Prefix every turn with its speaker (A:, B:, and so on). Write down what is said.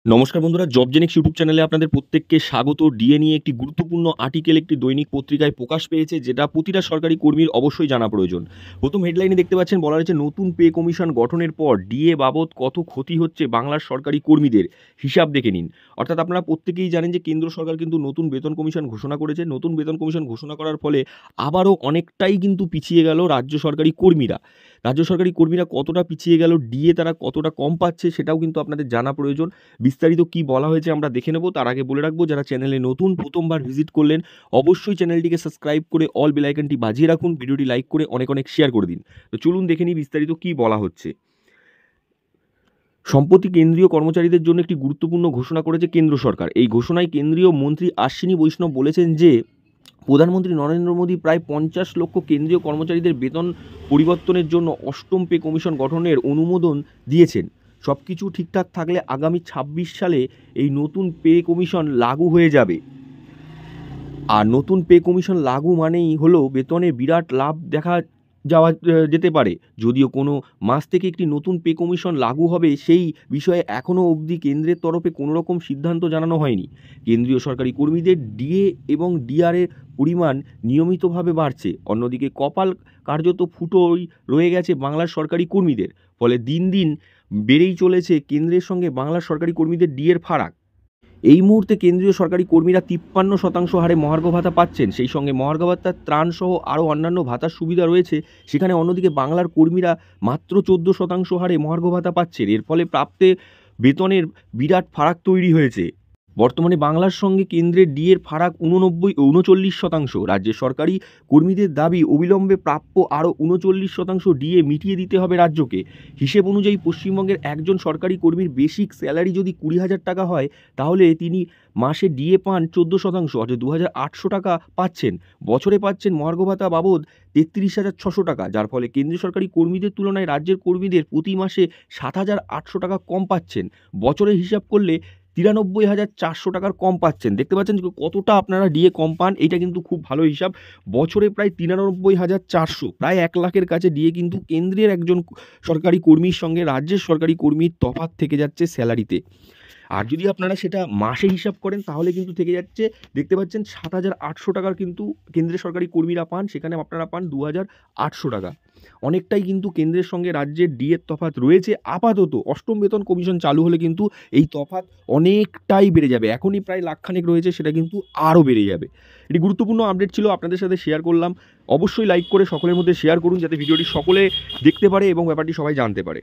A: নমস্কার বন্ধুরা, জবজেনিক্স ইউটিউব চ্যানেলে আপনাদের প্রত্যেককে স্বাগত। ডিএ নিয়ে একটি গুরুত্বপূর্ণ আর্টিকেল একটি দৈনিক পত্রিকায় প্রকাশ পেয়েছে, যেটা প্রতিটা সরকারি কর্মীর অবশ্যই জানা প্রয়োজন। প্রথম হেডলাইনে দেখতে পাচ্ছেন, বলা হয়েছে নতুন পে কমিশন গঠনের পর ডিএ বাবদ কত ক্ষতি হচ্ছে বাংলার সরকারি কর্মীদের, হিসাব দেখে নিন। অর্থাৎ আপনারা প্রত্যেকেই জানেন যে কেন্দ্র সরকার কিন্তু নতুন বেতন কমিশন ঘোষণা করেছে। নতুন বেতন কমিশন ঘোষণা করার ফলে আবারও অনেকটাই কিন্তু পিছিয়ে গেল রাজ্য সরকারি কর্মীরা। রাজ্য সরকারি কর্মীরা কতটা পিছিয়ে গেল, ডিএ তারা কতটা কম পাচ্ছে, সেটাও কিন্তু আপনাদের জানা প্রয়োজন। বিস্তারিত কি বলা হয়েছে আমরা দেখে নেব। তার আগে বলে রাখবো, যারা চ্যানেলে নতুন প্রথমবার ভিজিট করলেন অবশ্যই চ্যানেলটিকে সাবস্ক্রাইব করে অল বেল আইকনটি বাজিয়ে রাখুন, ভিডিওটি লাইক করে অনেক অনেক শেয়ার করে দিন। তো চলুন দেখে নিই বিস্তারিত কি বলা হচ্ছে। সম্প্রতি কেন্দ্রীয় কর্মচারীদের জন্য একটি গুরুত্বপূর্ণ ঘোষণা করেছে কেন্দ্র সরকার। এই ঘোষণায় কেন্দ্রীয় মন্ত্রী অশ্বিনী বৈষ্ণব বলেছেন যে প্রধানমন্ত্রী নরেন্দ্র মোদী প্রায় 50 লক্ষ কেন্দ্রীয় কর্মচারীদের বেতন পরিবর্তনের জন্য অষ্টম পে কমিশন গঠনের অনুমোদন দিয়েছেন। সব কিছু ঠিকঠাক থাকলে আগামী 26 সালে এই নতুন পে কমিশন লাগু হয়ে যাবে। আর নতুন পে কমিশন লাগু মানেই হলো বেতনে বিরাট লাভ দেখা যেতে পারে। যদিও কোনো মাস থেকে একটি নতুন পে কমিশন লাগু হবে সেই বিষয়ে এখনও অবধি কেন্দ্রের তরফে কোনো রকম সিদ্ধান্ত জানানো হয়নি। কেন্দ্রীয় সরকারি কর্মীদের ডিএ এবং ডিআরের পরিমাণ নিয়মিতভাবে বাড়ছে। অন্যদিকে কপাল কার্যত ফুটোই রয়ে গেছে বাংলার সরকারি কর্মীদের। ফলে দিন দিন বেড়েই চলেছে কেন্দ্রের সঙ্গে বাংলার সরকারি কর্মীদের ডিএর ফারাক। এই মুহূর্তে কেন্দ্রীয় সরকারি কর্মীরা 53% হারে মহার্ঘ ভাতা পাচ্ছেন। সেই সঙ্গে মহার্ঘ ভাতার ত্রাণসহ আরও অন্যান্য ভাতার সুবিধা রয়েছে। সেখানে অন্যদিকে বাংলার কর্মীরা মাত্র 14% হারে মহার্ঘ ভাতা পাচ্ছেন। এর ফলে প্রাপ্তে বেতনের বিরাট ফারাক তৈরি হয়েছে। বর্তমানে বাংলার সঙ্গে কেন্দ্রের ডিএর ফারাক 39। রাজ্যের সরকারি কর্মীদের দাবি, অবিলম্বে প্রাপ্য আরও 39% ডিএ মিটিয়ে দিতে হবে রাজ্যকে। হিসেব অনুযায়ী পশ্চিমবঙ্গের একজন সরকারি কর্মীর বেসিক স্যালারি যদি 20,000 টাকা হয়, তাহলে তিনি মাসে ডিএ পান 14%, অর্থাৎ 2,800 টাকা পাচ্ছেন। বছরে পাচ্ছেন মহার্ঘ ভাতা বাবদ 33,600 টাকা, যার ফলে কেন্দ্রীয় সরকারি কর্মীদের তুলনায় রাজ্যের কর্মীদের প্রতি মাসে 7,800 টাকা কম পাচ্ছেন। বছরে হিসাব করলে 93,400 টাকার কম পাচ্ছেন। দেখতে পাচ্ছেন যে কতটা আপনারা ডিএ কম পান। এইটা কিন্তু খুব ভালো হিসাব। বছরে প্রায় 93,400, প্রায় 1 লাখের কাছে ডিএ কিন্তু কেন্দ্রের একজন সরকারি কর্মীর সঙ্গে রাজ্যের সরকারি কর্মীর তফাৎ থেকে যাচ্ছে স্যালারিতে। আর যদি আপনারা সেটা মাসে হিসাব করেন তাহলে কিন্তু থেকে যাচ্ছে, দেখতে পাচ্ছেন 7,800 টাকার কিন্তু কেন্দ্রের সরকারি কর্মীরা পান, সেখানে আপনারা পান 2,800 টাকা। অনেকটাই কিন্তু কেন্দ্রের সঙ্গে রাজ্যের ডিএর তফাৎ রয়েছে। আপাতত অষ্টম বেতন কমিশন চালু হলে কিন্তু এই তফাৎ অনেকটাই বেড়ে যাবে। এখনই প্রায় লাখখানেক রয়েছে, সেটা কিন্তু আরও বেড়ে যাবে। এটি গুরুত্বপূর্ণ আপডেট ছিল, আপনাদের সাথে শেয়ার করলাম। অবশ্যই লাইক করে সকলের মধ্যে শেয়ার করুন, যাতে ভিডিওটি সকলে দেখতে পারে এবং ব্যাপারটি সবাই জানতে পারে।